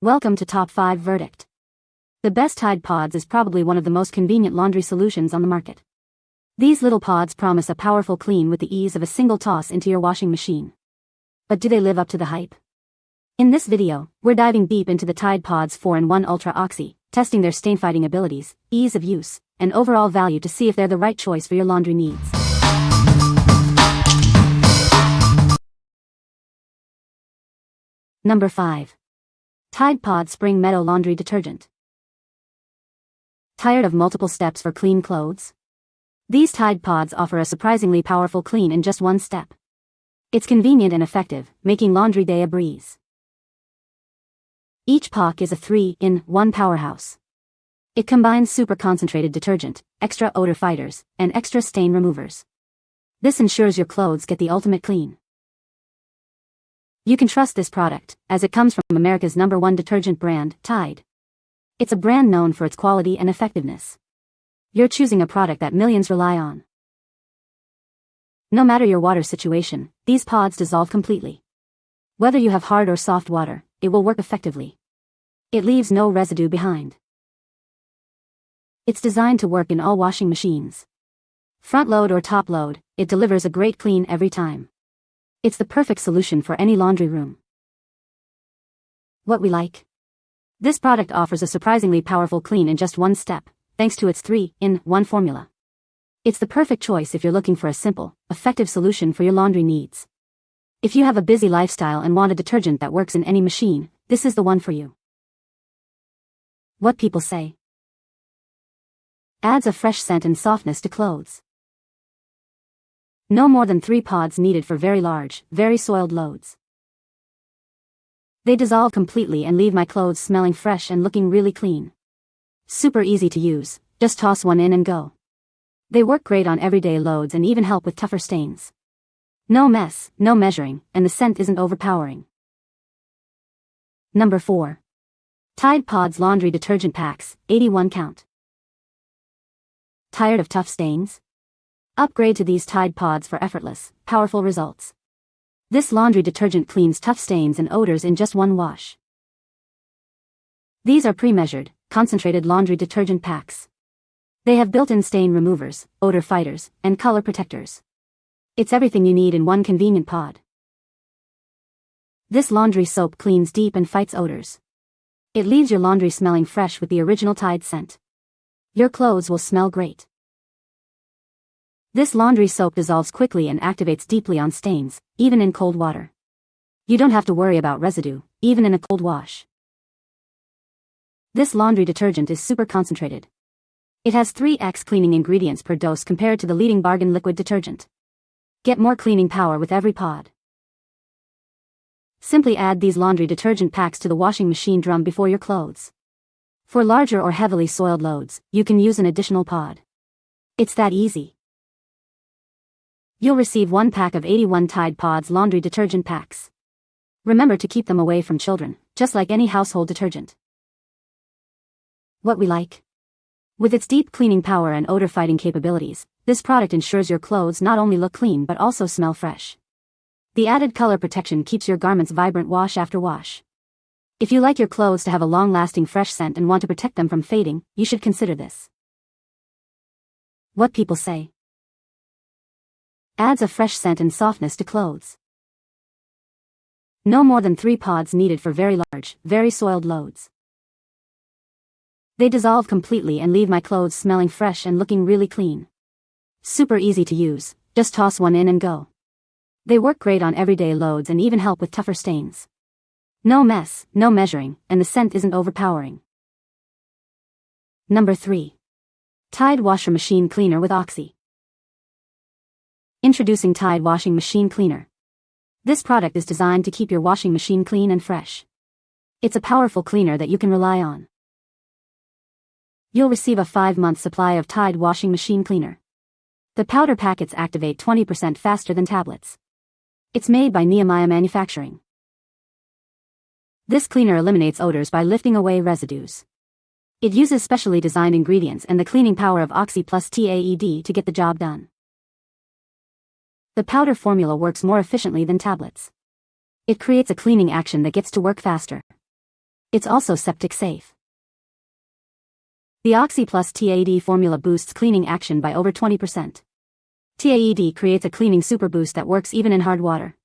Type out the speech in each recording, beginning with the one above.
Welcome to Top 5 Verdict. The best Tide Pods is probably one of the most convenient laundry solutions on the market. These little pods promise a powerful clean with the ease of a single toss into your washing machine. But do they live up to the hype? In this video, we're diving deep into the Tide Pods 4-in-1 Ultra Oxi, testing their stain-fighting abilities, ease of use, and overall value to see if they're the right choice for your laundry needs. Number 5. Tide Pod Spring Meadow Laundry Detergent. Tired of multiple steps for clean clothes? These Tide Pods offer a surprisingly powerful clean in just one step. It's convenient and effective, making laundry day a breeze. Each pack is a 3-in-1 powerhouse. It combines super concentrated detergent, extra odor fighters, and extra stain removers. This ensures your clothes get the ultimate clean. You can trust this product, as it comes from America's #1 detergent brand, Tide. It's a brand known for its quality and effectiveness. You're choosing a product that millions rely on. No matter your water situation, these pods dissolve completely. Whether you have hard or soft water, it will work effectively. It leaves no residue behind. It's designed to work in all washing machines. Front load or top load, it delivers a great clean every time. It's the perfect solution for any laundry room. What we like? This product offers a surprisingly powerful clean in just one step, thanks to its 3-in-1 formula. It's the perfect choice if you're looking for a simple, effective solution for your laundry needs. If you have a busy lifestyle and want a detergent that works in any machine, this is the one for you. What people say. Adds a fresh scent and softness to clothes. No more than 3 pods needed for very large, very soiled loads. They dissolve completely and leave my clothes smelling fresh and looking really clean. Super easy to use, just toss one in and go. They work great on everyday loads and even help with tougher stains. No mess, no measuring, and the scent isn't overpowering. Number 4. Tide Pods Laundry Detergent Packs, 81 count. Tired of tough stains? Upgrade to these Tide Pods for effortless, powerful results. This laundry detergent cleans tough stains and odors in just one wash. These are pre-measured, concentrated laundry detergent packs. They have built-in stain removers, odor fighters, and color protectors. It's everything you need in one convenient pod. This laundry soap cleans deep and fights odors. It leaves your laundry smelling fresh with the original Tide scent. Your clothes will smell great. This laundry soap dissolves quickly and activates deeply on stains, even in cold water. You don't have to worry about residue, even in a cold wash. This laundry detergent is super concentrated. It has 3x cleaning ingredients per dose compared to the leading bargain liquid detergent. Get more cleaning power with every pod. Simply add these laundry detergent packs to the washing machine drum before your clothes. For larger or heavily soiled loads, you can use an additional pod. It's that easy. You'll receive 1 pack of 81 Tide Pods laundry detergent packs. Remember to keep them away from children, just like any household detergent. What we like? With its deep cleaning power and odor-fighting capabilities, this product ensures your clothes not only look clean but also smell fresh. The added color protection keeps your garments vibrant wash after wash. If you like your clothes to have a long-lasting fresh scent and want to protect them from fading, you should consider this. What people say. Adds a fresh scent and softness to clothes. No more than 3 pods needed for very large, very soiled loads. They dissolve completely and leave my clothes smelling fresh and looking really clean. Super easy to use, just toss one in and go. They work great on everyday loads and even help with tougher stains. No mess, no measuring, and the scent isn't overpowering. Number 3. Tide Washer Machine Cleaner with Oxi. Introducing Tide Washing Machine Cleaner. This product is designed to keep your washing machine clean and fresh. It's a powerful cleaner that you can rely on. You'll receive a 5-month supply of Tide Washing Machine Cleaner. The powder packets activate 20% faster than tablets. It's made by Nehemiah Manufacturing. This cleaner eliminates odors by lifting away residues. It uses specially designed ingredients and the cleaning power of Oxi plus TAED to get the job done. The powder formula works more efficiently than tablets. It creates a cleaning action that gets to work faster. It's also septic safe. The Oxi Plus TAED formula boosts cleaning action by over 20%. TAED creates a cleaning super boost that works even in hard water.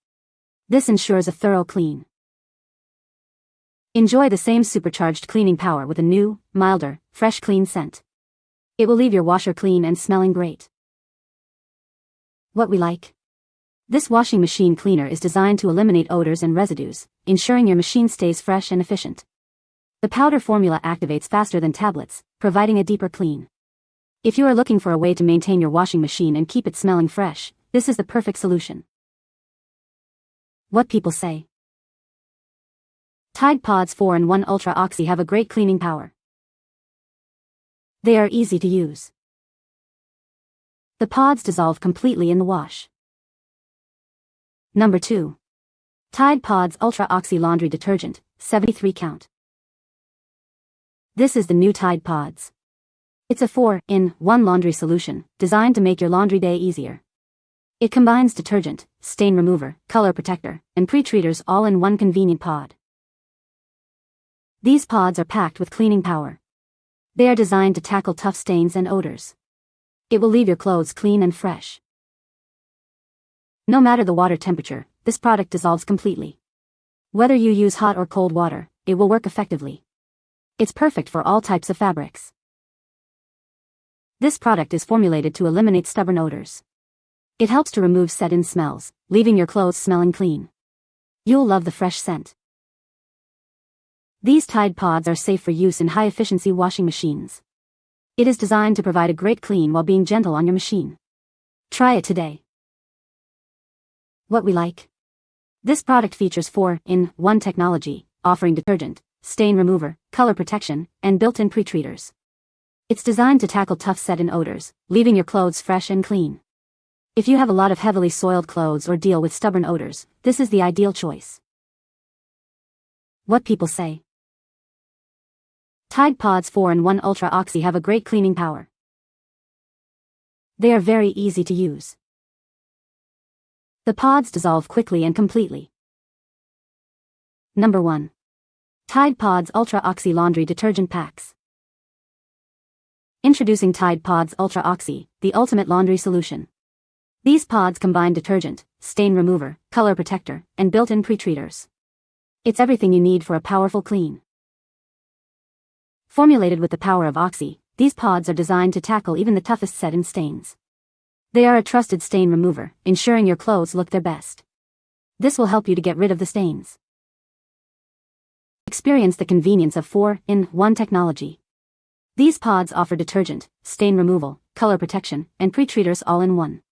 This ensures a thorough clean. Enjoy the same supercharged cleaning power with a new, milder, fresh clean scent. It will leave your washer clean and smelling great. What we like. This washing machine cleaner is designed to eliminate odors and residues, ensuring your machine stays fresh and efficient. The powder formula activates faster than tablets, providing a deeper clean. If you are looking for a way to maintain your washing machine and keep it smelling fresh, this is the perfect solution. What people say. Tide Pods 4-in-1 Ultra Oxi have a great cleaning power. They are easy to use. The pods dissolve completely in the wash. Number 2. Tide Pods Ultra Oxi Laundry Detergent, 73 count. This is the new Tide Pods. It's a 4-in-1 laundry solution, designed to make your laundry day easier. It combines detergent, stain remover, color protector, and pre-treaters all in one convenient pod. These pods are packed with cleaning power. They are designed to tackle tough stains and odors. It will leave your clothes clean and fresh. No matter the water temperature, this product dissolves completely. Whether you use hot or cold water, it will work effectively. It's perfect for all types of fabrics. This product is formulated to eliminate stubborn odors. It helps to remove set-in smells, leaving your clothes smelling clean. You'll love the fresh scent. These Tide Pods are safe for use in high-efficiency washing machines. It is designed to provide a great clean while being gentle on your machine. Try it today. What we like. This product features 4-in-1 technology, offering detergent, stain remover, color protection, and built-in pre-treaters. It's designed to tackle tough set-in odors, leaving your clothes fresh and clean. If you have a lot of heavily soiled clothes or deal with stubborn odors, this is the ideal choice. What people say. Tide Pods 4-in-1 Ultra Oxi have a great cleaning power. They are very easy to use. The pods dissolve quickly and completely. Number 1. Tide Pods Ultra Oxi Laundry Detergent Packs. Introducing Tide Pods Ultra Oxi, the ultimate laundry solution. These pods combine detergent, stain remover, color protector, and built-in pre-treaters. It's everything you need for a powerful clean. Formulated with the power of Oxi, these pods are designed to tackle even the toughest set-in stains. They are a trusted stain remover, ensuring your clothes look their best. This will help you to get rid of the stains. Experience the convenience of 4-in-1 technology. These pods offer detergent, stain removal, color protection, and pre-treaters all in one.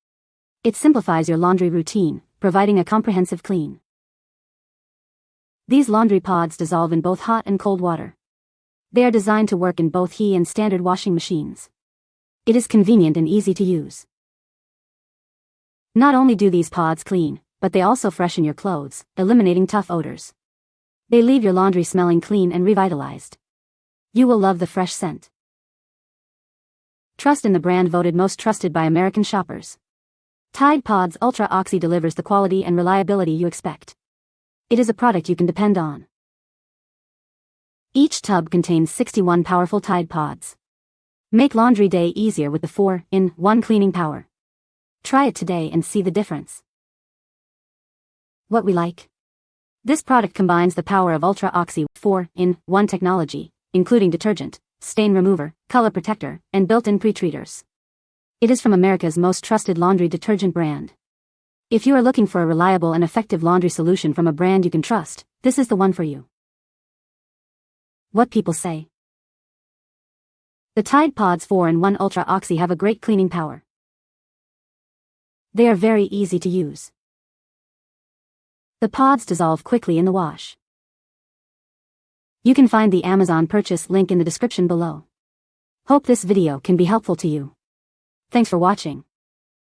It simplifies your laundry routine, providing a comprehensive clean. These laundry pods dissolve in both hot and cold water. They are designed to work in both HE and standard washing machines. It is convenient and easy to use. Not only do these pods clean, but they also freshen your clothes, eliminating tough odors. They leave your laundry smelling clean and revitalized. You will love the fresh scent. Trust in the brand voted most trusted by American shoppers. Tide Pods Ultra Oxi delivers the quality and reliability you expect. It is a product you can depend on. Each tub contains 61 powerful Tide Pods. Make laundry day easier with the 4-in-1 cleaning power. Try it today and see the difference. What we like. This product combines the power of Ultra Oxi 4-in-1 technology, including detergent, stain remover, color protector, and built-in pre-treaters. It is from America's most trusted laundry detergent brand. If you are looking for a reliable and effective laundry solution from a brand you can trust, this is the one for you. What people say. The Tide Pods 4-in-1 Ultra Oxi have a great cleaning power. They are very easy to use. The pods dissolve quickly in the wash. You can find the Amazon purchase link in the description below. Hope this video can be helpful to you. Thanks for watching.